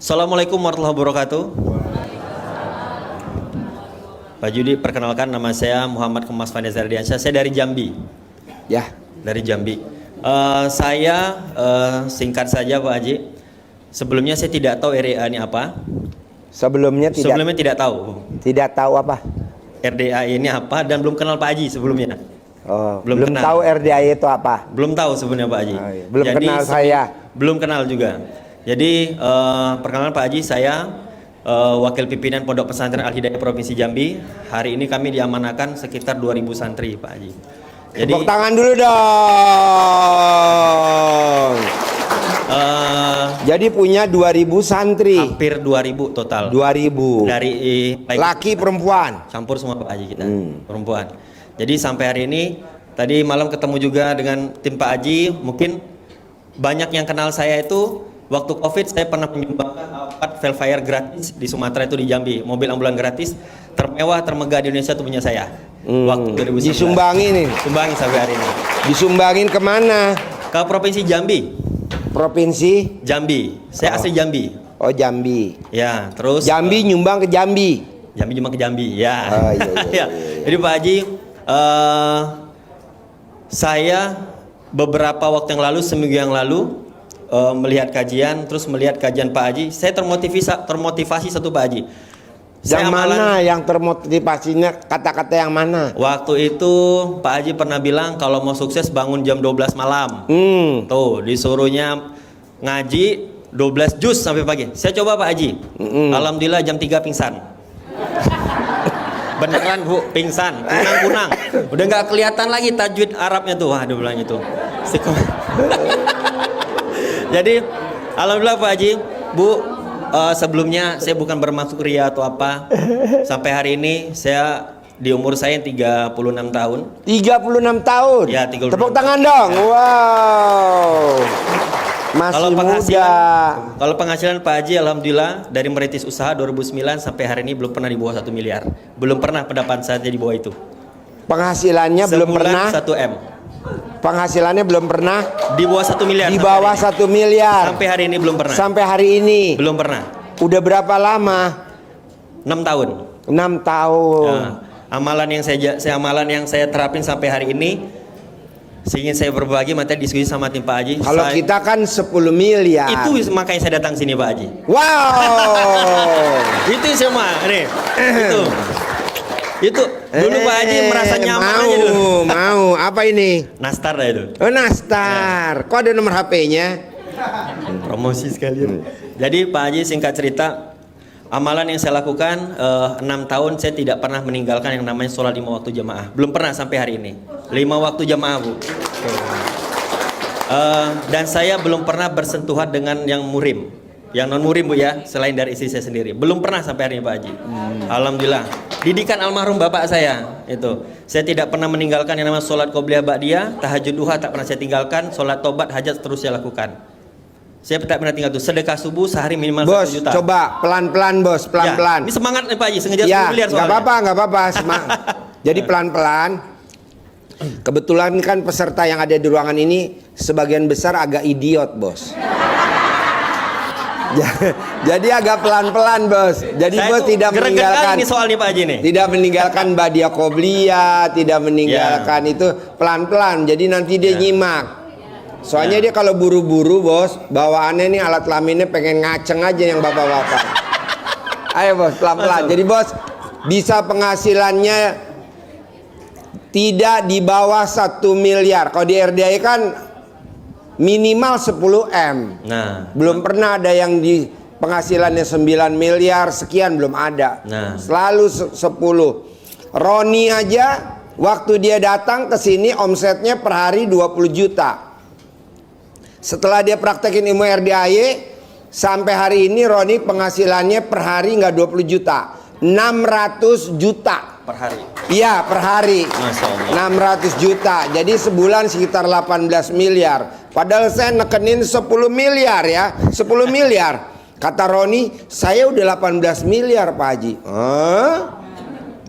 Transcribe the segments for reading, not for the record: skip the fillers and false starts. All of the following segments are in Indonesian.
Assalamualaikum warahmatullahi wabarakatuh. Pak Judi, perkenalkan nama saya Muhammad Kemas Vanessa Ardiansyah. Saya dari Jambi. Ya, Dari Jambi. Saya singkat saja Pak Haji. Sebelumnya saya tidak tahu RDA ini apa. sebelumnya Tidak tahu. tidak tahu apa. RDA ini apa dan belum kenal Pak Haji sebelumnya. Oh, Belum belum kenal. tahu RDI itu apa. Belum tahu sebenarnya Pak Haji. Oh, iya. Belum kenal saya. Belum kenal juga. Jadi perkenalan Pak Haji, saya Wakil Pimpinan Pondok Pesantren Al Hidayah Provinsi Jambi. Hari ini kami diamanakan sekitar 2000 santri Pak Haji. Jadi Tepuk tangan dulu dong. Jadi punya 2000 santri. hampir 2000 total. 2000. Dari Laki perempuan. campur semua Pak Haji kita, perempuan. Jadi sampai hari ini, tadi malam ketemu juga dengan tim Pak Haji. Mungkin banyak yang kenal saya itu waktu Covid saya pernah menyumbangkan alat Velfire gratis di Sumatera itu di Jambi. Mobil ambulan gratis termewah termegah di Indonesia itu punya saya. Waktu 2019. Disumbangi nih. Sumbangin sampai hari ini. Disumbangin kemana? Ke Provinsi Jambi. Provinsi? Jambi. Saya asli Jambi. Oh, Jambi. Ya, terus Jambi nyumbang ke Jambi. Jambi cuma ke Jambi, ya. Oh, iya, iya, Ya. Jadi Pak Haji, saya beberapa waktu yang lalu, seminggu yang lalu melihat kajian, terus melihat kajian Pak Haji, saya termotivasi satu Pak Haji. Yang mana yang termotivasinya, kata-kata yang mana? Waktu itu Pak Haji pernah bilang kalau mau sukses bangun jam 12 malam. Tuh, disuruhnya ngaji 12 juz sampai pagi. Saya coba Pak Haji. Alhamdulillah jam 3 pingsan. Beneran Bu, pingsan, kunang-kunang. Udah nggak kelihatan lagi tajwid Arabnya tuh. Waduh bilang itu. Jadi alhamdulillah Pak Haji, Bu, sebelumnya saya bukan bermaksud ria atau apa. Sampai hari ini saya di umur saya yang 36 tahun. 36 tahun? Ya, 36 Tepuk tangan dong. Ya. Wow. Masih muda. Kalau penghasilan Pak Haji alhamdulillah dari merintis usaha 2009 sampai hari ini belum pernah di bawah 1 miliar. Belum pernah pendapatan saya di bawah itu. Penghasilannya belum pernah. 1 M. Penghasilannya belum pernah Di bawah 1 miliar. di bawah 1 miliar. Sampai hari ini belum pernah. Sampai hari ini. Belum pernah. Udah berapa lama? 6 tahun. 6 tahun. Nah, amalan yang saya terapin sampai hari ini, ingin saya berbagi materi diskusi sama tim Pak Haji. Kalau kita kan 10 miliar. Itu makanya saya datang sini Pak Haji. Wow. Itu semua nih. Itu dulu Pak Haji merasa nyaman aja dulu. Mau apa ini? Nastar dah itu. Oh, Nastar. Kok ada nomor HP-nya? Promosi sekalian. Jadi Pak Haji singkat cerita, amalan yang saya lakukan 6 tahun saya tidak pernah meninggalkan yang namanya sholat 5 waktu jamaah. Belum pernah sampai hari ini. 5 waktu jamaah Bu. Dan saya belum pernah bersentuhan dengan yang murim, yang non murim Bu ya, selain dari istri saya sendiri. Belum pernah sampai hari ini Pak Haji. Alhamdulillah. Didikan almarhum bapak saya itu. Saya tidak pernah meninggalkan yang namanya sholat qobliyah ba'diyah, tahajud duha tak pernah saya tinggalkan, sholat tobat, hajat terus saya lakukan. Saya tak pernah tinggal tuh. Sedekah subuh sehari minimal Bos, 1 juta. coba pelan-pelan bos, pelan-pelan. Ya, ini semangat nih Pak Haji, sengaja 10 Ya, miliar soalnya. nggak apa-apa. Jadi pelan-pelan. Kebetulan kan peserta yang ada di ruangan ini sebagian besar agak idiot bos. Jadi agak pelan-pelan bos. Jadi Saya bos tuh tidak greget meninggalkan kali nih soal nih Pak Haji nih. Tidak meninggalkan ba'diyah qobliyah, tidak meninggalkan itu pelan-pelan. Jadi nanti dia nyimak. Soalnya dia kalau buru-buru bos, bawaannya nih alat kelaminnya pengen ngaceng aja yang bapak-bapak. Ayo bos, pelan-pelan. Jadi bos bisa penghasilannya tidak di bawah 1 miliar. Kalau di RDI kan minimal 10 M. Nah, Belum pernah ada yang di penghasilannya 9 miliar sekian, belum ada. Nah. Selalu 10. Roni aja waktu dia datang ke sini omsetnya per hari 20 juta. Setelah dia praktekin ilmu RDAY sampai hari ini Roni penghasilannya per hari nggak 20 juta, 600 juta per hari. Iya, per hari. Masya Allah. 600 juta. Jadi sebulan sekitar 18 miliar. Padahal saya nekenin 10 miliar ya. 10 miliar. Kata Roni, saya udah 18 miliar Pak Haji.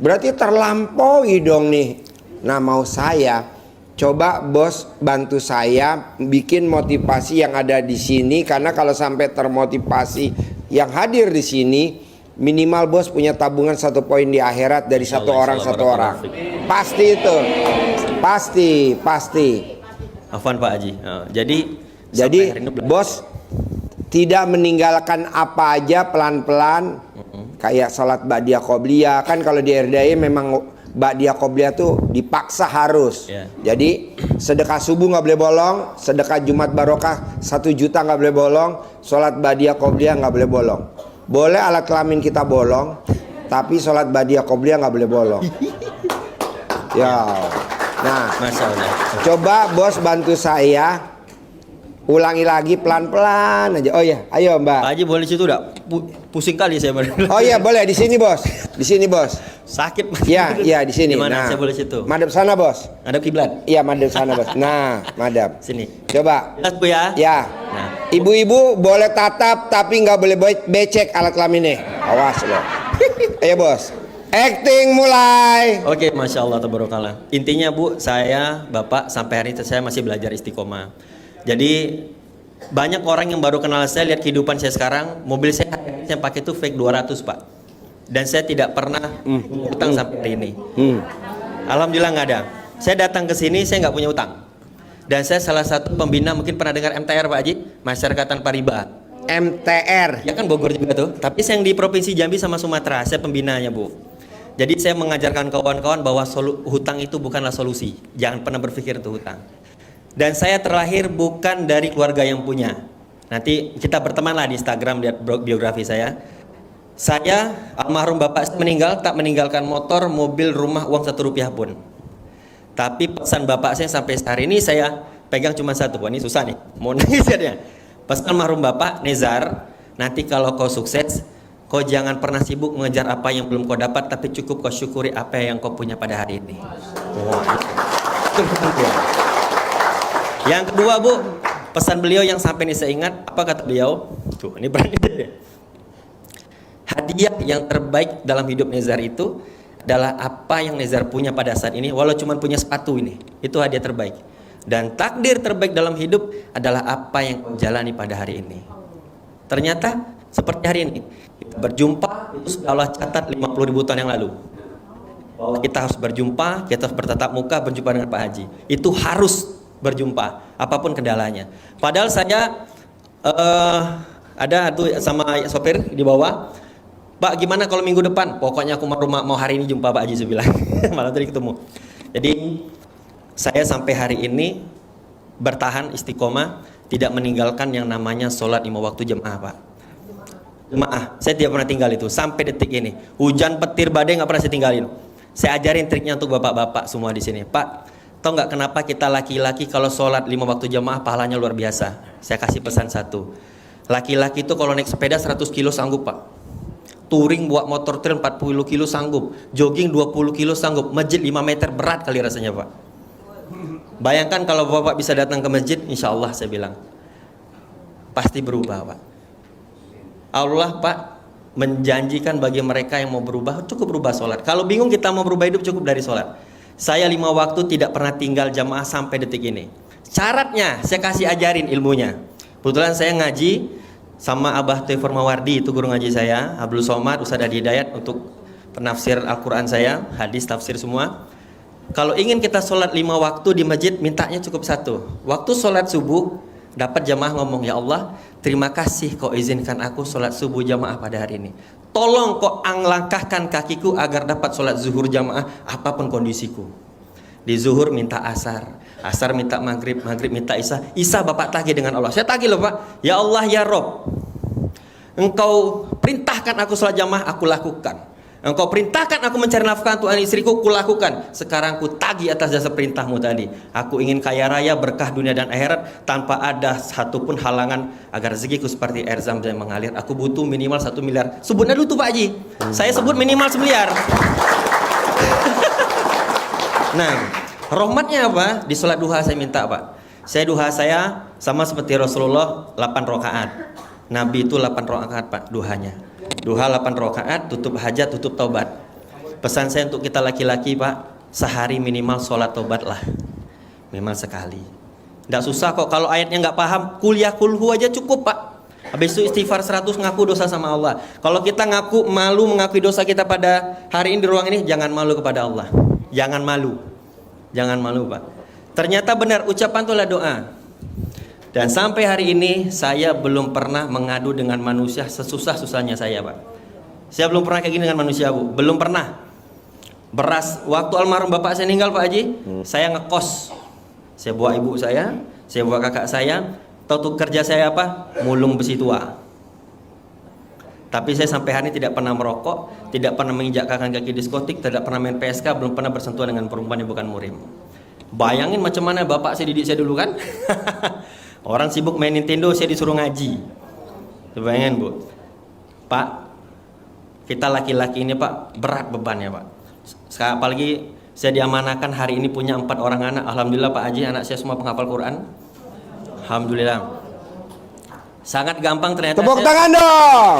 Berarti terlampaui dong nih. Nah, mau saya coba bos bantu saya bikin motivasi yang ada di sini, karena kalau sampai termotivasi yang hadir di sini minimal bos punya tabungan 1 poin di akhirat dari Insya satu Allah, orang insya satu Allah, orang. barakallahu Pasti itu. Pasti. Afwan Pak Haji. Jadi Jadi sampai hari ini belum- bos tidak meninggalkan apa aja pelan-pelan. Kayak sholat ba'diyah qobliyah kan, kalau di RDI memang ba'diyah qobliyah tuh dipaksa harus. Ya. Jadi sedekah subuh nggak boleh bolong, sedekah Jumat barokah 1 juta nggak boleh bolong, sholat ba'diyah qobliyah nggak boleh bolong. Boleh alat kelamin kita bolong, tapi sholat ba'diyah qobliyah nggak boleh bolong. Ya. Nah, Masya Allah. coba bos bantu saya ulangi lagi pelan-pelan aja. Oh ya, ayo Pak Mbak. Haji boleh situ udah pusing kali saya. Oh iya boleh di sini bos, di sini bos. Sakit. Ya di sini. Di mana Nah, saya boleh situ? madep sana bos. Ada kiblat. Iya madep sana bos. Nah madep. Sini. Coba. Jelas Bu ya? Ya. Nah, Ibu-ibu boleh tatap tapi nggak boleh becek alat kelaminnya. Awas loh. Ayo bos. Acting mulai. oke, Masya Allah, tabarakallah. Intinya Bu, saya, Bapak, sampai hari ini saya masih belajar istiqomah. Jadi banyak orang yang baru kenal saya, lihat kehidupan saya sekarang, mobil saya pakai itu fake 200 Pak. Dan saya tidak pernah utang sampai hari ini. Alhamdulillah nggak ada. Saya datang ke sini, saya nggak punya utang. Dan saya salah satu pembina, mungkin pernah dengar MTR Pak Haji, Masyarakat Tanpa Riba. MTR. Ya kan Bogor juga tuh. Tapi saya yang di Provinsi Jambi sama Sumatera, saya pembinanya Bu. Jadi saya mengajarkan kawan-kawan bahwa hutang itu bukanlah solusi. Jangan pernah berpikir itu hutang. Dan saya terlahir bukan dari keluarga yang punya. Nanti kita berteman lah di Instagram, lihat biografi saya. Saya almarhum bapak meninggal, tak meninggalkan motor, mobil, rumah, uang 1 rupiah pun. Tapi pesan bapak saya sampai hari ini saya pegang cuma satu. Wah ini susah nih, mau nangis ya. Pesan almarhum bapak, Nezar, nanti kalau kau sukses, kau jangan pernah sibuk mengejar apa yang belum kau dapat, tapi cukup kau syukuri apa yang kau punya pada hari ini. Wah, itu penting. Yang kedua Bu, pesan beliau yang sampai ini saya ingat, apa kata beliau? Tuh, ini berani deh. Hadiah yang terbaik dalam hidup Nezar itu adalah apa yang Nezar punya pada saat ini, walau cuma punya sepatu ini, itu hadiah terbaik. Dan takdir terbaik dalam hidup adalah apa yang kau jalani pada hari ini. Ternyata seperti hari ini, kita berjumpa, itu sudah Allah catat 50.000 tahun yang lalu. Bahwa kita harus berjumpa, kita harus bertatap muka, berjumpa dengan Pak Haji. Itu harus berjumpa, apapun kendalanya. Padahal saya ada tuh sama sopir di bawah, Pak gimana kalau minggu depan? Pokoknya aku mau hari ini jumpa Pak Haji, saya bilang. Malah tadi ketemu. Jadi saya sampai hari ini bertahan istiqomah, tidak meninggalkan yang namanya sholat 5 waktu jemaah Pak. Jemaah, saya tidak pernah tinggal itu sampai detik ini. Hujan, petir, badai nggak pernah saya tinggalin. Saya ajarin triknya untuk bapak-bapak semua di sini. Pak, tahu nggak kenapa kita laki-laki kalau sholat 5 waktu jemaah pahalanya luar biasa? Saya kasih pesan satu. Laki-laki itu kalau naik sepeda 100 kilo sanggup Pak. Touring buat motor trail 40 kilo sanggup. Jogging 20 kilo sanggup. Masjid 5 meter berat kali rasanya Pak. Bayangkan kalau bapak bisa datang ke masjid, insya Allah saya bilang pasti berubah Pak. Allah Pak menjanjikan bagi mereka yang mau berubah, cukup berubah sholat. Kalau bingung kita mau berubah hidup, cukup dari sholat. Saya 5 waktu tidak pernah tinggal jamaah sampai detik ini. Syaratnya saya kasih ajarin ilmunya. Kebetulan saya ngaji sama Abah Taufiq Mawardi, itu guru ngaji saya. Abdul Somad, Ustaz Adi Hidayat untuk penafsir Al-Quran saya, hadis, tafsir semua. Kalau ingin kita sholat 5 waktu di masjid, mintanya cukup satu. Waktu sholat subuh, dapat jamaah ngomong, ya Allah, terima kasih kau izinkan aku sholat subuh jamaah pada hari ini. Tolong kau langkahkan kakiku agar dapat sholat zuhur jamaah apapun kondisiku. Di zuhur minta asar, asar minta maghrib, maghrib minta isya, isya bapak tagih dengan Allah. Saya tagih loh Pak, ya Allah ya Rob, Engkau perintahkan aku sholat jamaah, aku lakukan. Engkau perintahkan aku mencari nafkah untuk anak istriku, aku lakukan. Sekarang ku tagih atas jasa perintahmu tadi. Aku ingin kaya raya, berkah dunia dan akhirat, tanpa ada satupun halangan agar rezekiku seperti air zam-zam yang mengalir. Aku butuh minimal 1 miliar. Sebutnya dulu tuh Pak Haji. Saya sebut minimal 1 miliar. Nah, rahmatnya apa? Di sholat duha saya minta Pak. Saya duha saya sama seperti Rasulullah 8 rakaat. Nabi itu 8 rakaat Pak duhanya. Duha 8 rakaat, tutup hajat, tutup taubat. Pesan saya untuk kita laki-laki Pak, sehari minimal sholat taubat lah. Minimal sekali. Nggak susah kok, kalau ayatnya nggak paham, kuliah kulhu aja cukup Pak. Habis itu istighfar 100, ngaku dosa sama Allah. Kalau kita ngaku malu mengakui dosa kita pada hari ini di ruang ini, jangan malu kepada Allah. Jangan malu. Jangan malu, Pak. Ternyata benar ucapan itu adalah doa. Dan sampai hari ini saya belum pernah mengadu dengan manusia sesusah-susahnya saya, Pak. Saya belum pernah kayak gini dengan manusia, Bu. Belum pernah. Beras, waktu almarhum bapak saya meninggal, Pak Haji, saya ngekos. Saya bawa ibu saya bawa kakak saya. Tahu tuh kerja saya apa? Mulung besi tua. Tapi saya sampai hari ini tidak pernah merokok, tidak pernah menginjak kaki diskotik, tidak pernah main PSK, belum pernah bersentuhan dengan perempuan yang bukan murim. Bayangin macam mana bapak saya didik saya dulu kan? Orang sibuk main Nintendo, saya disuruh ngaji. Bayangin, Bu. Pak, kita laki-laki ini, Pak, berat bebannya, Pak. Sekarang apalagi saya diamanakan hari ini punya 4 orang anak. Alhamdulillah Pak Haji, anak saya semua penghafal Quran. Alhamdulillah. Sangat gampang ternyata. Tepuk tangan dong.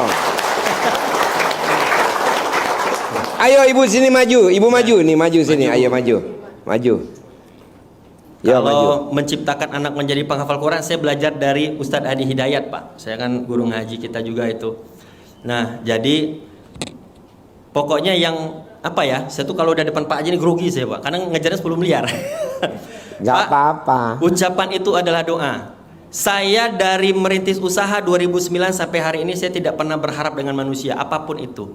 Ayo ibu sini maju, ibu maju nih, maju sini, ayo maju, maju. Ya, kalau maju. menciptakan anak menjadi penghafal Quran, saya belajar dari Ustadz Adi Hidayat, Pak. Saya kan guru ngaji kita juga itu. Nah, jadi pokoknya yang apa ya? Saya tuh kalau udah depan Pak Haji ini grogi saya, Pak. Karena ngejarnya 10 miliar. Gak apa-apa. Ucapan itu adalah doa. Saya dari merintis usaha 2009 sampai hari ini saya tidak pernah berharap dengan manusia apapun itu.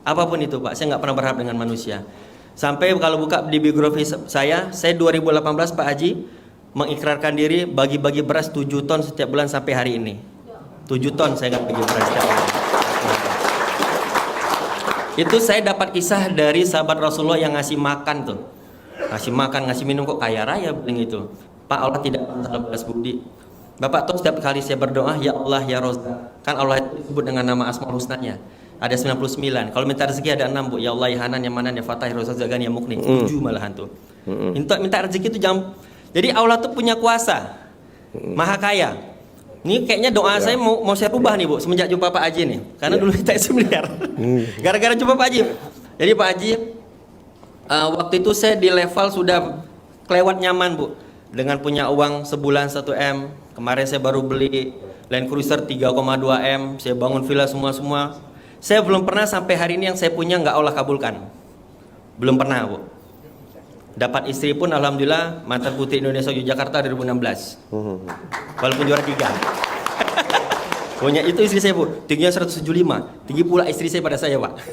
Apapun itu, Pak. Saya nggak pernah berharap dengan manusia. Sampai kalau buka di biografi saya 2018 Pak Haji mengikrarkan diri bagi-bagi beras 7 ton setiap bulan sampai hari ini. 7 ton saya nggak bagi beras setiap bulan. Itu saya dapat kisah dari sahabat Rasulullah yang ngasih makan tuh. Ngasih makan, ngasih minum kok kaya raya bilang itu. Pak, Allah tidak pernah balas budi. Bapak tahu setiap kali saya berdoa, ya Allah ya Razzaq. Kan Allah itu disebut dengan nama Asmaul Husnanya. Ada 99. Kalau minta rezeki ada 6, Bu. Ya Allah ya Hanan ya Manan ya Fatah ya Razzaq ya Mukni. 7 malahan tuh. Minta rezeki itu jam. Jadi Allah tuh punya kuasa. Maha kaya. Ini kayaknya doa saya mau saya rubah nih, Bu, semenjak jumpa Pak Haji nih. Karena dulu kita 1 miliar. Gara-gara jumpa Pak Haji. Jadi Pak Haji waktu itu saya di level sudah kelewat nyaman, Bu. Dengan punya uang sebulan 1 M. Kemarin saya baru beli Land Cruiser 3,2 M. Saya bangun villa semua. Saya belum pernah sampai hari ini yang saya punya nggak Allah kabulkan. Belum pernah, Bu. Dapat istri pun alhamdulillah mantan putri Indonesia Yogyakarta 2016. Walaupun juara 3. Punya itu istri saya, Bu. Tingginya 175. Tinggi pula istri saya pada saya, Pak.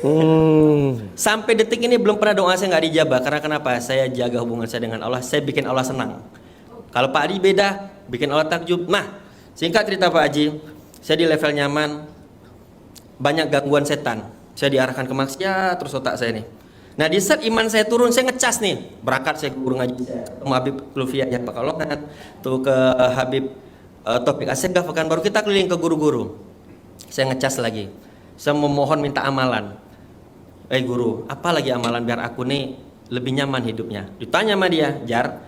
Sampai detik ini belum pernah doa saya nggak dijabah. Karena kenapa? Saya jaga hubungan saya dengan Allah. Saya bikin Allah senang. Kalau Pak Adi beda, bikin Allah takjub. Nah, singkat cerita Pak Haji, saya di level nyaman, banyak gangguan setan. Saya diarahkan ke maksiat terus otak saya nih. Nah, di saat iman saya turun, saya ngecas nih. Berangkat saya ke guru ngaji, ketemu Habib Lufiyah ya Pak Kalongan, tuh ke Habib Topik Asegaf Pekanbaru, kita keliling ke guru-guru. Saya ngecas lagi. Saya memohon minta amalan. Guru, apa lagi amalan biar aku nih lebih nyaman hidupnya? Ditanya sama dia, Jar,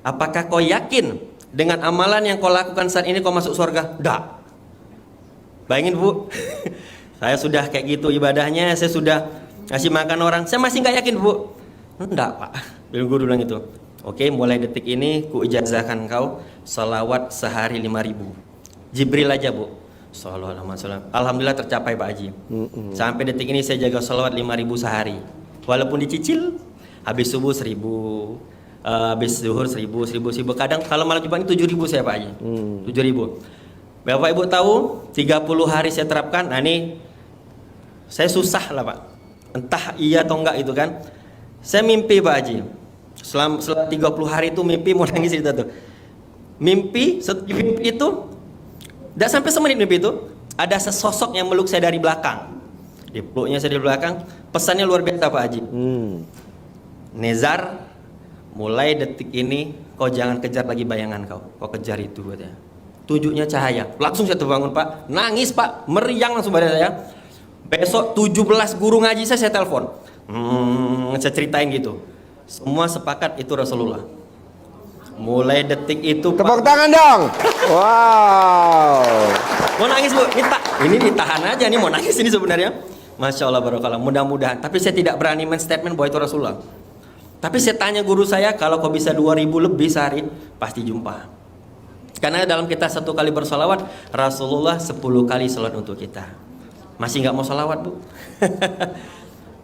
apakah kau yakin dengan amalan yang kau lakukan saat ini kau masuk surga? Enggak. Bayangin, Bu. Saya sudah kayak gitu ibadahnya, saya sudah ngasih makan orang, saya masih nggak yakin, Bu. Enggak, Pak. Guru bilang itu. Oke, mulai detik ini ku ijazahkan kau salawat sehari 5.000. Jibril aja, Bu. Sallallahu alaihi wasallam. Alhamdulillah tercapai, Pak Haji. Sampai detik ini saya jaga salawat 5.000 sehari. Walaupun dicicil, habis subuh 1.000. Habis zuhur 1.000. Kadang kalau malam Jumat ini 7.000 saya, Pak Haji. 7.000. Bapak Ibu tahu 30 hari saya terapkan. Nah ini saya susah lah, Pak. Entah iya atau enggak itu kan. Saya mimpi, Pak Haji. Selama 30 hari itu mimpi, mau nangis cerita tuh. Mimpi itu tidak sampai semenit mimpi itu ada sesosok yang meluk saya dari belakang. Dipeluknya saya dari belakang. Pesannya luar biasa, Pak Haji. Nezar, mulai detik ini kau jangan kejar lagi bayangan kau kejar itu, katanya. Tunjuknya cahaya. Langsung saya terbangun, Pak. Nangis, Pak. Meriang langsung badan saya. Besok 17 guru ngaji saya telepon. Saya ceritain gitu. Semua sepakat itu Rasulullah. Mulai detik itu, Tepuk tangan dong. Wow. Mau nangis, Bu. Ini ditahan aja nih, mau nangis ini sebenarnya. Masya Allah, barokallah. Mudah-mudahan. Tapi saya tidak berani men-statement bahwa itu Rasulullah. Tapi saya tanya guru saya, kalau kau bisa 2.000 lebih sehari, pasti jumpa. Karena dalam kita 1 kali bersolawat, Rasulullah 10 kali sholat untuk kita. Masih nggak mau solawat, Bu?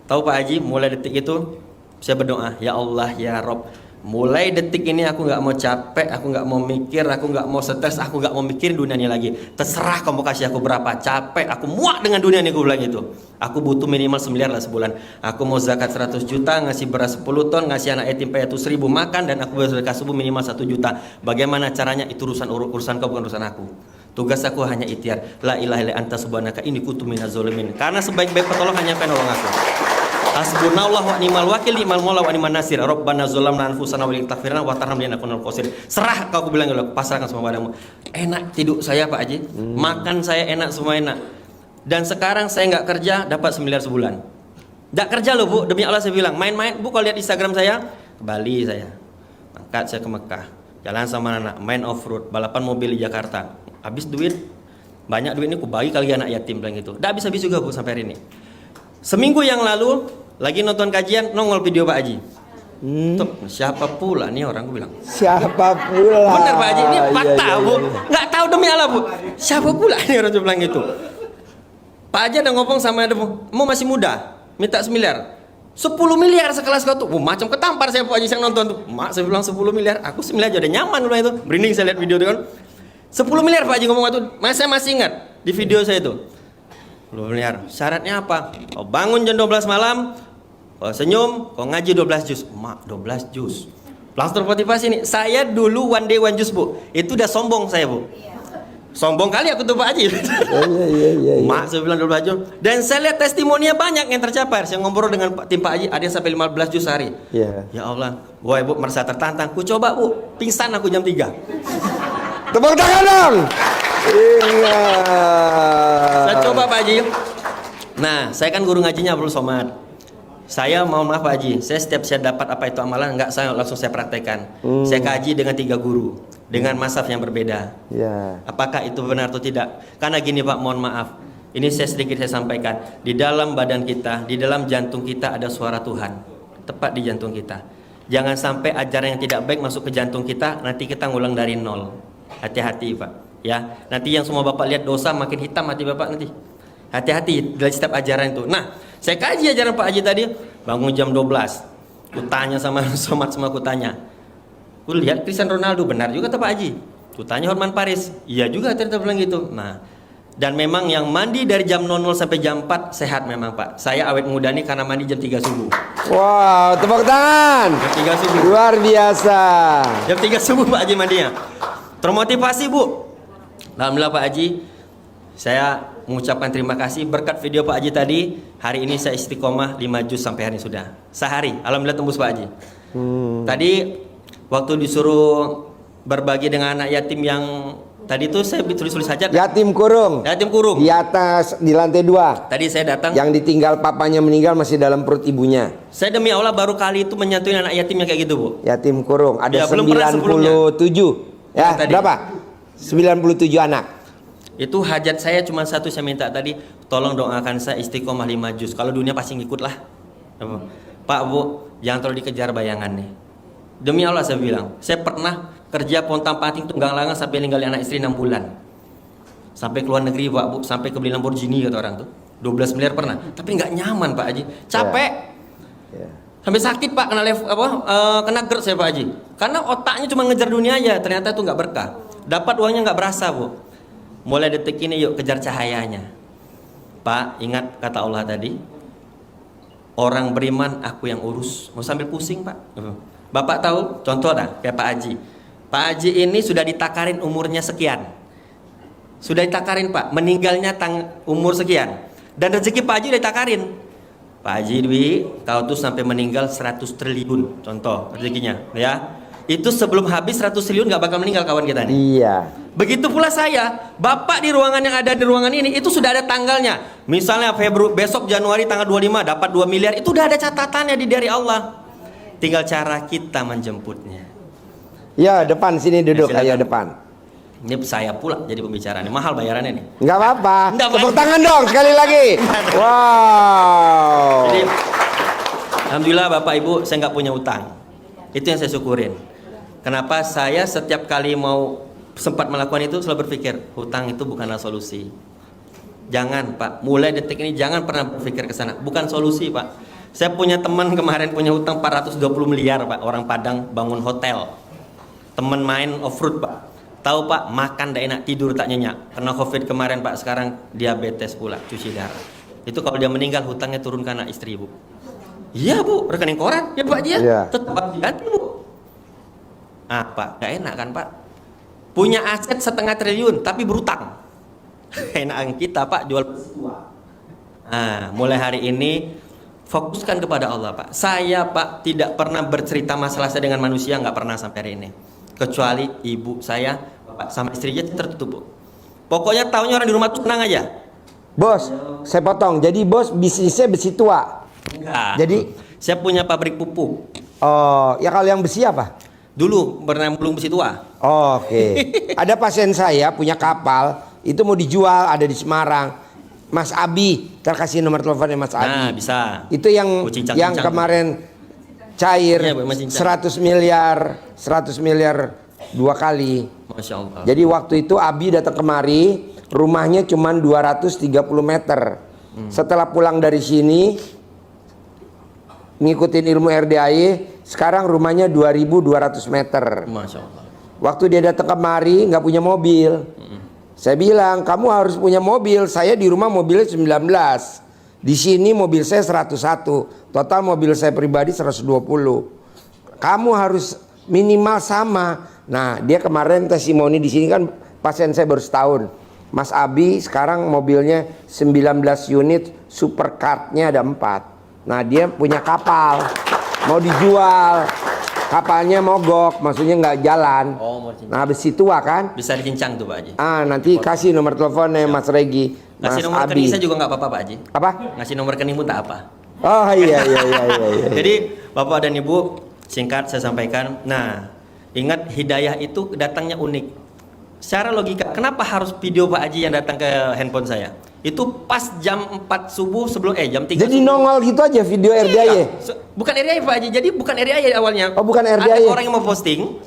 Tahu Pak Haji, mulai detik itu saya berdoa, ya Allah, ya Rob, mulai detik ini aku nggak mau capek, aku nggak mau mikir, aku nggak mau stres, aku nggak mau mikirin dunia ini lagi. Terserah kamu kasih aku berapa, capek, aku muak dengan dunia ini, aku bilang itu. Aku butuh minimal 9 miliar lah sebulan. Aku mau zakat 100 juta, ngasih beras 10 ton, ngasih anak yatim piatu 1000 makan, dan aku bersedekah subuh minimal 1 juta. Bagaimana caranya? Itu urusan kau, bukan urusan aku. Tugas aku hanya ikhtiar. La ilaha illa anta subhanaka inni kuntu minaz zalimin. Karena sebaik-baik petolong hanya kau nolong aku. Hasbunallah wa ni'mal wakil, ni'mal maula wa ni'man nasir. Rabbana zalamna anfusana wa illam taghfir lana wa tarhamna lanakunanna minal khasirin. Serah kau, aku bilang, pasrahkan semua padamu. Enak tidur saya Pak Haji, makan saya enak, semua enak. Dan sekarang saya nggak kerja, dapat 9 miliar sebulan. Nggak kerja loh Bu, demi Allah saya bilang. Main-main Bu, kalau lihat Instagram saya, ke Bali saya, angkat saya ke Mekah, jalan sama anak, main off road, balapan mobil di Jakarta. Habis duit, banyak duit ini aku bagi kali anak yatim, bilang gitu. Nggak habis-habis juga Bu sampai hari ini. Seminggu yang lalu lagi nonton kajian, nongol video Pak Haji. Tuh, siapa pula nih orang, gue bilang. Siapa pula? Benar Pak Haji, ini fakta Iya, Bu. iya. Nggak tahu demi Allah Bu. Siapa pula nih orang bilang gitu. Pak Haji ada ngomong sama ada mau masih muda, minta 9 miliar. 10 miliar sekelas kau tuh. Macam ketampar saya Pak Haji yang nonton tuh. Mak, saya bilang 10 miliar, aku 9 miliar aja udah nyaman loh itu. Merinding saya lihat video itu kan. 10 miliar Pak Haji ngomong itu. Saya masih ingat di video saya itu. 10 miliar. Syaratnya apa? Kau bangun jam 12 malam, kau senyum, kau ngaji 12 juz. Mak, 12 juz. Langsung termotivasi nih. Saya dulu one day one juz Bu. Itu udah sombong saya Bu. Sombong kali aku tuh Pak Haji. Iya. Mak, saya bilang 12 juz. Dan saya lihat testimoninya banyak yang tercapai. Saya ngobrol dengan tim Pak Haji, ada yang sampai 15 juz sehari. Iya. Ya Allah, wah Ibu merasa tertantang. Ku coba Bu, pingsan aku jam 3. Tepuk tangan dong. Iya. Saya coba Pak Haji. Nah, saya kan guru ngajinya Abdul Somad. Saya mohon maaf Pak Haji, saya setiap saya dapat apa itu amalan, enggak saya langsung saya praktekkan. Saya kaji dengan 3 guru, dengan masaf yang berbeda. Ya. Apakah itu benar atau tidak? Karena gini Pak, mohon maaf. Ini sedikit saya sampaikan. Di dalam badan kita, di dalam jantung kita ada suara Tuhan. Tepat di jantung kita. Jangan sampai ajaran yang tidak baik masuk ke jantung kita, nanti kita ngulang dari nol. Hati-hati Pak. Ya, nanti yang semua Bapak lihat dosa makin hitam hati Bapak nanti. Hati-hati dari setiap ajaran itu. Nah, saya kaji ajaran Pak Haji tadi, bangun jam 12. Ku tanya sama Somad, semua ku tanya. Ku lihat Cristiano Ronaldo, benar juga kata Pak Haji. Ku tanya Hotman Paris, iya juga ternyata bilang gitu. Nah, dan memang yang mandi dari jam 00 sampai jam 4 sehat memang Pak. Saya awet muda nih karena mandi jam 3 subuh. Wow, tepuk tangan. Jam 3 subuh. Luar biasa. Jam 3 subuh Pak Haji mandinya. Termotivasi Bu. Alhamdulillah Pak Haji, saya mengucapkan terima kasih berkat video Pak Haji tadi. Hari ini saya istiqomah 5 juz sampai hari ini sudah. Sehari, alhamdulillah tembus Pak Haji. Tadi waktu disuruh berbagi dengan anak yatim yang tadi itu saya tulis-tulis saja. Yatim kurung. Yatim kurung. Di atas, di lantai 2. Tadi saya datang. Yang ditinggal papanya meninggal masih dalam perut ibunya. Saya demi Allah baru kali itu menyantuni anak yatim yang kayak gitu Bu. Yatim kurung. Ada Ya, belum pernah 97. Ya, Tadi. berapa? 97 anak. Itu hajat saya cuma satu, saya minta tadi, tolong doakan saya istiqomah 5 juz. Kalau dunia pasti ngikut lah. Pak Bu, jangan terlalu dikejar bayangan nih. Demi Allah saya bilang, saya pernah kerja pontang panting tunggang langang sampai ninggalin anak istri 6 bulan. Sampai keluar negeri Pak Bu, sampai ke beli Lamborghini kata orang tuh. 12 miliar pernah, tapi nggak nyaman Pak Haji. Capek. Ya. Sampai sakit Pak, kena kena GERD saya Pak Haji. Karena otaknya cuma ngejar dunia aja, ternyata itu nggak berkah. Dapat uangnya nggak berasa Bu. Mulai detik ini yuk kejar cahayanya. Pak, ingat kata Allah tadi, orang beriman aku yang urus. Mau sambil pusing Pak. Bapak tahu contoh dah kayak Pak Haji. Pak Haji ini sudah ditakarin umurnya sekian. Sudah ditakarin Pak, meninggalnya umur sekian. Dan rezeki Pak Haji udah ditakarin. Pak Haji Dwi, kau tuh sampai meninggal 100 triliun contoh rezekinya ya. Itu sebelum habis 100 triliun gak bakal meninggal kawan kita nih. Iya. Begitu pula saya, Bapak di ruangan yang ada di ruangan ini itu sudah ada tanggalnya. Misalnya besok Januari tanggal 25 dapat 2 miliar, itu udah ada catatannya dari Allah. Tinggal cara kita menjemputnya. Ya, depan sini duduk, Ya, ayo silakan. depan. Ini saya pula jadi pembicara nih, mahal bayarannya nih. Enggak apa-apa. Nggak Tepuk apa-apa. tangan dong sekali lagi. Wow. Jadi alhamdulillah Bapak Ibu saya nggak punya utang. Itu yang saya syukurin. Kenapa saya setiap kali mau sempat melakukan itu selalu berpikir hutang itu bukanlah solusi. Jangan Pak, mulai detik ini jangan pernah berpikir ke sana. Bukan solusi Pak. Saya punya teman kemarin punya hutang 420 miliar Pak. Orang Padang bangun hotel. Teman main off-road Pak. Tahu Pak, makan tidak enak, tidur tak nyenyak. Karena COVID kemarin Pak, sekarang diabetes pula, cuci darah. Itu kalau dia meninggal hutangnya turun ke anak istri Bu. Iya Bu, rekening koran ya Pak dia. Iya. Tetap hati-hati Bu. Ah Pak, gak enak kan Pak. Punya aset 1,5 triliun tapi berutang. Enakan kita Pak jual tua. Nah, mulai hari ini fokuskan kepada Allah Pak. Saya Pak tidak pernah bercerita masalah saya dengan manusia, nggak pernah sampai hari ini. Kecuali ibu saya, Bapak sama istrinya tertutup Bu. Pokoknya tahunya orang di rumah tuh tenang aja. Bos, saya potong. Jadi bos bisnisnya besi tua. Enggak. Jadi saya punya pabrik pupuk. oh, ya kalau yang besi apa? Dulu pernah belum besi tua. Oh, oke. Ada pasien saya punya kapal, itu mau dijual, ada di Semarang. Mas Abi, terkasih nomor teleponnya Mas Abi. Nah, bisa. Itu yang Oh, cincang, yang cincang. kemarin cair Iya, Bu, Mas cincang. 100 miliar 2 kali. Masya Allah. Jadi waktu itu Abi datang kemari, rumahnya cuma 230 meter. Setelah pulang dari sini, ngikutin ilmu RDAE, sekarang rumahnya 2200 meter. Masya Allah. Waktu dia datang kemari nggak punya mobil. Saya bilang, kamu harus punya mobil. Saya di rumah mobilnya 19. Di sini mobil saya 101. Total mobil saya pribadi 120. Kamu harus minimal sama. Nah, dia kemarin testimoni di sini kan pasien saya baru setahun. Mas Abi sekarang mobilnya 19 unit, supercardnya ada 4. Nah, dia punya kapal. Mau dijual. Kapalnya mogok, maksudnya nggak jalan. Oh, mau cincang. Nah, besi tua kan? Bisa dicincang tuh Pak Haji. Ah, nanti kasih nomor teleponnya Mas Regi, Mas Ngasih nomor Abi. rekening saya juga nggak apa-apa Pak Haji. Apa? Ngasih nomor rekening pun tak apa. Oh iya. Jadi Bapak dan Ibu, singkat saya sampaikan. Nah, ingat hidayah itu datangnya unik. Secara logika, kenapa harus video Pak Haji yang datang ke handphone saya? Itu pas jam 4 subuh sebelum jam 3 Jadi subuh. nongol gitu aja video RDAE. Bukan RDAE Pak Haji. Jadi bukan RDAE awalnya. Oh, bukan Ada RDAE. orang yang mau posting.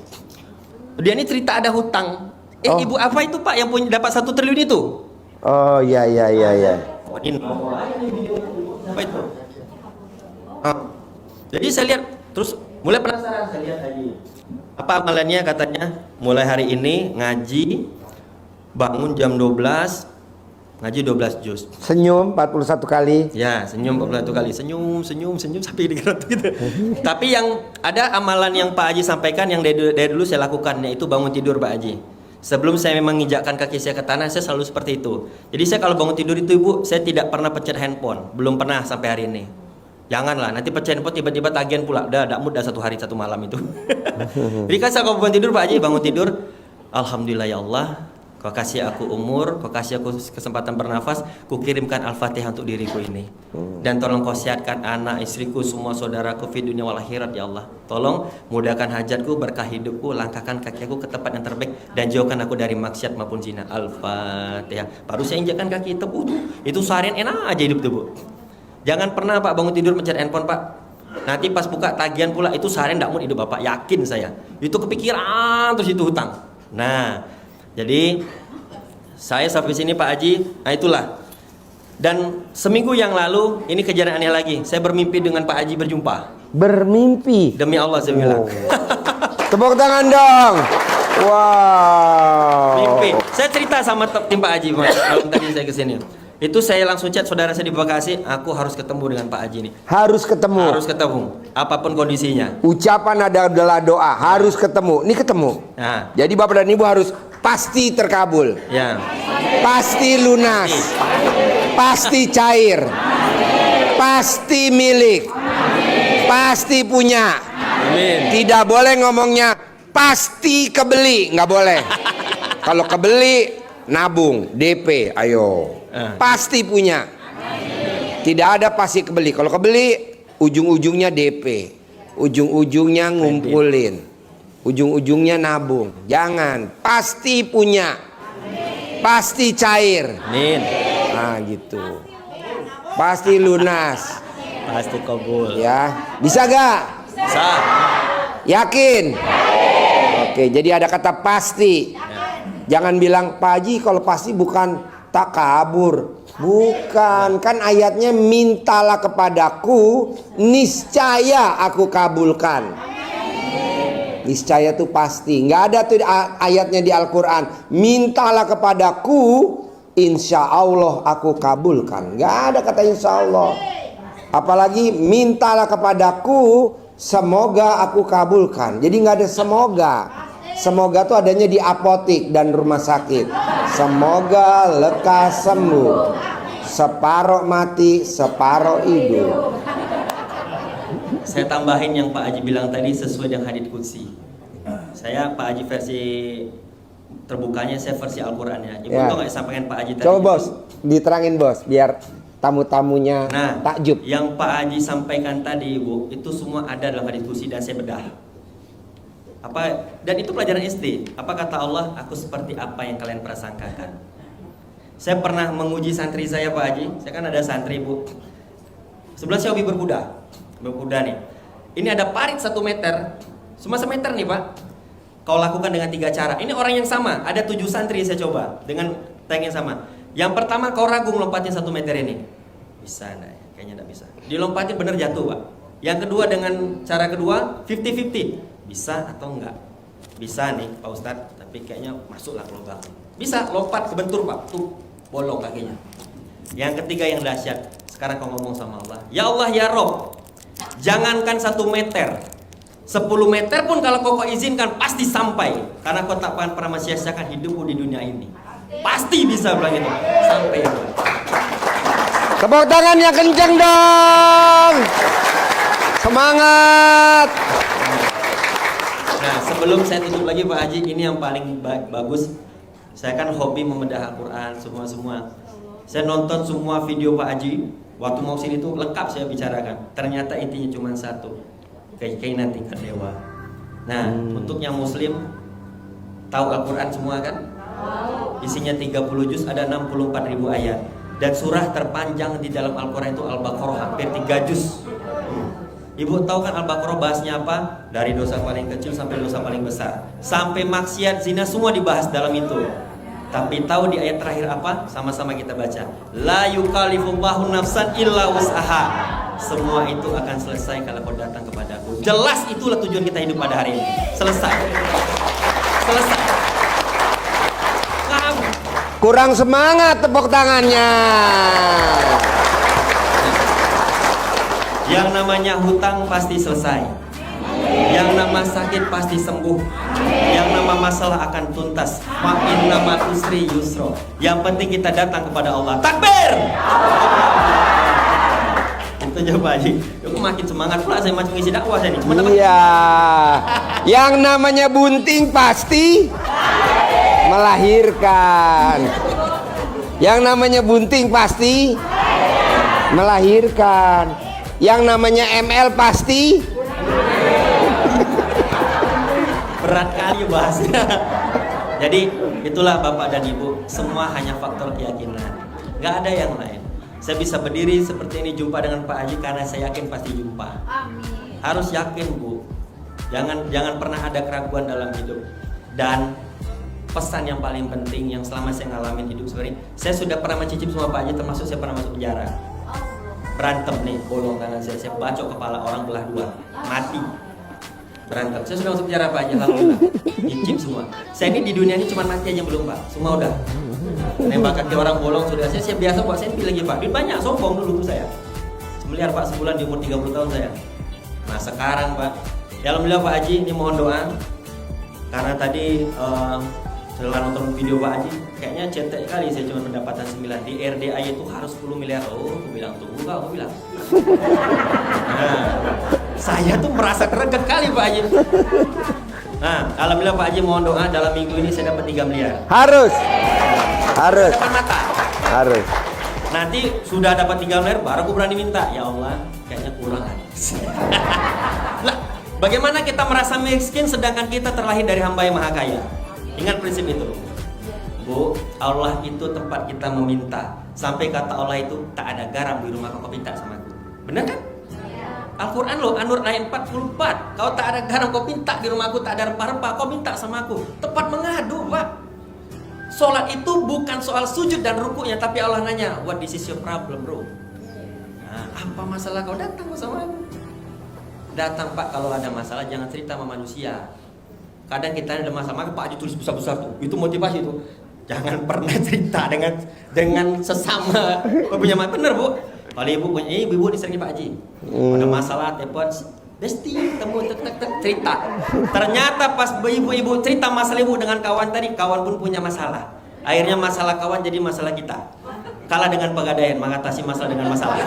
Dia ini cerita ada hutang. Oh. Ibu apa itu Pak yang punya dapat 1 triliun itu? Oh iya. Oh, ini. Apa itu? Ah. Jadi saya lihat terus mulai penasaran, saya lihat lagi. Apa amalannya katanya? Mulai hari ini ngaji, bangun jam 12, ngaji 12 juz. Senyum 41 kali. Ya, senyum 41 kali. Senyum sampai digerak gitu. Tapi yang ada amalan yang Pak Haji sampaikan yang dari dulu saya lakukan, yaitu bangun tidur Pak Haji. Sebelum saya menginjakkan kaki saya ke tanah, saya selalu seperti itu. Jadi saya kalau bangun tidur itu Ibu, saya tidak pernah pencet handphone. Belum pernah sampai hari ini. Janganlah, nanti pencet handphone tiba-tiba tagihan pula. Udah mood 1 hari 1 malam itu. Jadi kan saya kalau bangun tidur Pak Haji, bangun tidur, alhamdulillah ya Allah, Kau kasih aku umur, Kau kasih aku kesempatan bernafas, Ku kirimkan Al-Fatihah untuk diriku ini. Dan tolong Kau sehatkan anak, istriku, semua saudaraku fi dunia wal akhirat ya Allah. Tolong mudahkan hajatku, berkah hidupku, langkahkan kaki aku ke tempat yang terbaik, dan jauhkan aku dari maksiat maupun zina. Al-Fatihah. Baru saya injakkan kaki itu seharian enak aja hidup tuh Bu. Jangan pernah Pak bangun tidur mencari handphone Pak. Nanti pas buka tagihan pula itu seharian tidak mau hidup Bapak, yakin saya. Itu kepikiran terus itu hutang. Nah, jadi saya sampai sini Pak Haji, nah itulah. Dan seminggu yang lalu ini kejadian aneh lagi. Saya bermimpi dengan Pak Haji berjumpa. Bermimpi. Demi Allah saya bilang. Tepuk tangan dong. Wow. Mimpi. Saya cerita sama tim Pak Haji malam tadi saya kesini. Itu saya langsung chat saudara saya di Bekasi, aku harus ketemu dengan Pak Haji nih. Harus ketemu. Harus ketemu, apapun kondisinya. Ucapan adalah doa. Harus ketemu. Ini ketemu. Nah, Jadi Bapak dan Ibu harus pasti terkabul. ya. Pasti lunas. Pasti cair. Pasti milik. Pasti punya. Amin. Tidak boleh ngomongnya pasti kebeli, nggak boleh. Kalau kebeli nabung, DP, ayo. Pasti punya. Tidak ada pasti kebeli. Kalau kebeli ujung-ujungnya DP. Ujung-ujungnya ngumpulin. Ujung-ujungnya nabung. Jangan, pasti punya. Pasti cair. Amin. Nah, gitu. Pasti lunas. Pasti kabul. Ya, bisa gak? Bisa. Yakin? Oke, jadi ada kata pasti. Jangan bilang, Pak Haji kalau pasti bukan takabur. Bukan, kan ayatnya mintalah kepadaku, niscaya aku kabulkan. Niscaya tuh pasti. Nggak ada tuh ayatnya di Al-Quran, mintalah kepadaku, insya Allah aku kabulkan. Nggak ada kata insya Allah. Apalagi mintalah kepadaku, semoga aku kabulkan. Jadi nggak ada semoga. Semoga tuh adanya di apotik dan rumah sakit. Semoga lekas sembuh. Separoh mati, separoh hidup. Saya tambahin yang Pak Haji bilang tadi sesuai dengan hadits qudsi. Saya Pak Haji versi terbukanya, saya versi Al-Qur'annya. Ibu Ya. tahu nggak sampaikan Pak Haji tadi? Coba bos, diterangin bos, biar tamu-tamunya takjub. Yang Pak Haji sampaikan tadi Ibu, itu semua ada dalam hadits qudsi dan saya bedah. Dan itu pelajaran SD. Apa kata Allah? Aku seperti apa yang kalian prasangkakan. Saya pernah menguji santri saya Pak Haji. Saya kan ada santri Bu. Sebelah saya hobi berkuda. Berkuda nih. Ini ada parit 1 meter. Cuma 1 meter nih Pak. Kau lakukan dengan 3 cara. Ini orang yang sama. Ada 7 santri saya coba dengan tank yang sama. Yang pertama kau ragu melompatin 1 meter ini. Bisa enggak ya? Kayaknya enggak bisa. Dilompatin bener jatuh Pak. Yang kedua dengan cara kedua 50-50. Bisa atau enggak? Bisa nih Pak Ustadz, tapi kayaknya masuklah ke lubang. Bisa, lompat kebentur Pak, tuh bolong kakinya. Yang ketiga yang dahsyat, sekarang kau ngomong sama Allah, ya Allah ya Rob, jangankan 1 meter, 10 meter pun kalau kau izinkan pasti sampai. Karena kau tak akan pernah sia-siakan hidupmu di dunia ini. Pasti bisa bilang itu, sampai ya Tuhan. Tepuk tangan yang kenceng dong. Semangat. Nah, sebelum saya tutup lagi Pak Haji, ini yang paling bagus. Saya kan hobi membedah Al-Quran semua. Saya nonton semua video Pak Haji. Waktu mau sini tuh lengkap saya bicarakan. Ternyata intinya cuma satu, keyakinan tingkat dewa. Nah, untuk yang Muslim tahu Al-Quran semua kan? Isinya 30 juz, ada 64.000 ayat. Dan surah terpanjang di dalam Al-Quran itu Al-Baqarah, hampir 3 juz. Ibu tahu kan Al-Baqarah bahasnya apa? Dari dosa paling kecil sampai dosa paling besar, sampai maksiat, zina, semua dibahas dalam itu. Tapi tahu di ayat terakhir apa? Sama-sama kita baca. La yukallifullahu nafsan illa wus'aha. Semua itu akan selesai kalau kau datang kepadaku. Jelas itulah tujuan kita hidup pada hari ini. Selesai. Kurang semangat tepuk tangannya. Yang namanya hutang pasti selesai. Yang nama sakit pasti sembuh. Yang nama masalah akan tuntas. Fa inna ma'al usri yusra. Yang penting kita datang kepada Allah. Takbir. Itu aja Pak Haji. Aku makin semangat pula saya macam ngisi dakwah saya nih. Iya. Yang namanya bunting pasti melahirkan. Yang namanya bunting pasti melahirkan. Yang namanya ML pasti berat kali bahasnya. Jadi itulah Bapak dan Ibu, semua hanya faktor keyakinan, nggak ada yang lain. Saya bisa berdiri seperti ini jumpa dengan Pak Haji karena saya yakin pasti jumpa. Amin. Harus yakin Bu, jangan pernah ada keraguan dalam hidup. Dan pesan yang paling penting yang selama saya ngalamin hidup seperti ini, saya sudah pernah mencicip semua Pak Haji, termasuk saya pernah masuk penjara. Berantem nih, bolong kanan saya bacok kepala orang belah 2, mati. Berantem, saya sudah masuk penjara Pak Haji, alhamdulillah. Cicip semua. Saya ini di dunia ini cuma mati aja belum Pak, semua udah. Nembak kaki orang bolong sudah, saya biasa Pak, saya pilih lagi Pak. Duit banyak, sombong dulu tuh saya. Miliar Pak sebulan di umur 30 tahun saya. Nah sekarang Pak, ya alhamdulillah Pak Haji, ini mohon doa. Karena tadi setelah nonton video Pak Haji, kayaknya cetek kali saya cuma pendapatan 9. Di RDI itu harus 10 miliar. Oh, aku bilang tunggu Kak, aku bilang. Nah, saya tuh merasa greget kali Pak Haji. Nah, alhamdulillah Pak Haji mohon doa dalam minggu ini saya dapat 3 miliar. harus Depan mata. harus. Nanti sudah dapat 3 miliar baru aku berani minta. Ya Allah, kayaknya kurang. Lah, bagaimana kita merasa miskin sedangkan kita terlahir dari hamba yang maha kaya? Ingat prinsip itu Bu, Allah itu tempat kita meminta. Sampai kata Allah itu, tak ada garam di rumah kau minta sama aku. Benar kan? Al-Quran loh, An-Nur ayat 44. Kau tak ada garam kau minta di rumahku, tak ada rempah-rempah kau minta sama aku. Tempat mengadu Pak. Sholat itu bukan soal sujud dan rukuknya, tapi Allah nanya, what this is your problem, bro? Nah, apa masalah kau datang sama aku? Datang Pak, kalau ada masalah jangan cerita sama manusia. Kadang kita ada masalah, maka Pak Haji tulis besar-besar tuh. Itu motivasi tuh. Jangan pernah cerita dengan sesama punya bener Bu. Kalau ibu punya, ibu diseringin Pak Haji. Ada masalah, telepon, Besti, temu tek cerita. Ternyata pas ibu-ibu cerita masalah ibu dengan kawan tadi, kawan pun punya masalah. Akhirnya masalah kawan jadi masalah kita. Kalah dengan pegadaian, mengatasi masalah dengan masalah.